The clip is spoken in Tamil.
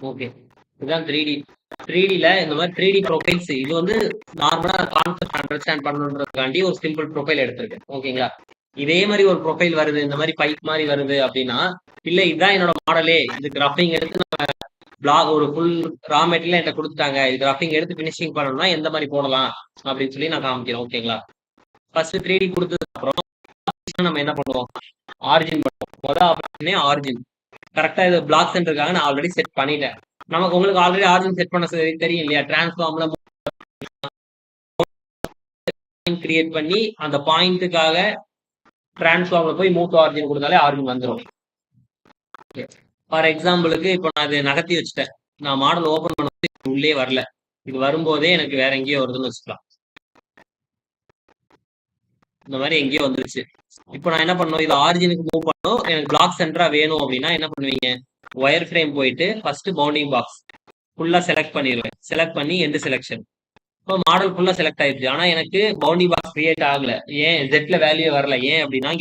ஓகே. இதுதான் 3D. 3Dல இந்த மாதிரி 3D ப்ரொஃபைல்ஸ் இது வந்து நார்மலா கான்செப்ட் அண்டர்ஸ்டாண்ட் பண்ணணுன்றதுக்காண்டி ஒரு சிம்பிள் ப்ரொஃபைல் எடுத்திருக்கேன். ஓகேங்களா? இதே மாதிரி ஒரு ப்ரொஃபைல் வருது, இந்த மாதிரி பைப் மாதிரி வருது அப்படின்னா, இல்ல இதுதான் என்னோட மாடலே, இதுக்கு ரஃபிங் எடுத்து பிளாக் ஒரு ஃபுல் ரா மெட்டீரியல் என்கிட்ட கொடுத்துட்டாங்க, இது ரஃபிங் எடுத்து ஃபினிஷிங் பண்ணணும்னா எந்த மாதிரி போடலாம் அப்படின்னு சொல்லி நான் காமிக்கிறேன். ஓகேங்களா? ஃபர்ஸ்ட் 3D கொடுத்ததுக்கு அப்புறம் நம்ம என்ன பண்ணுவோம், ஆரிஜின் பண்ணுவோம். முதல் ஆப்ஷனே ஆரிஜின். கரெக்டா இது பிளாக் சென்டருக்காக நான் ஆல்ரெடி செட் பண்ணிட்டேன். நமக்கு உங்களுக்கு ஆல்ரெடி ஆரிஜின் செட் பண்ண தெரியும் இல்லையா? டிரான்ஸ்ஃபார்ம்ல கிரியேட் பண்ணி அந்த பாயிண்ட்டுக்காக டிரான்ஸ்ஃபார்ம்ல போய் மூவ் டு ஆரிஜின் கொடுத்தாலே ஆரிஜின் வந்துடும். ஃபார் எக்ஸாம்பிளுக்கு இப்போ நான் இது நகர்த்தி வச்சுட்டேன், நான் மாடல் ஓபன் பண்ண உள்ளே வரல, இது வரும்போதே எனக்கு வேற எங்கேயோ வருதுன்னு வச்சுக்கலாம். இந்த மாதிரி எங்கேயோ வந்துருச்சு. இப்போ நான் என்ன பண்ணணும், இது ஆரிஜினுக்கு மூவ் பண்ணணும், எனக்கு பிளாக் சென்டரா வேணும் அப்படின்னா என்ன பண்ணுவீங்க, ஒயர் ஃப்ரேம் போயிட்டு ஃபர்ஸ்ட் பவுண்டிங் பாக்ஸ் ஃபுல்லா செலக்ட் பண்ணிடுவேன். செலக்ட் பண்ணி எண்ட் செலக்ஷன். இப்போ மாடல் ஃபுல்லா செலக்ட் ஆயிடுச்சு, ஆனா எனக்கு பவுண்டிங் பாக்ஸ் கிரியேட் ஆகல. ஏன் ஜெட்ல வேல்யூ வரல, ஏன் அப்படின்னா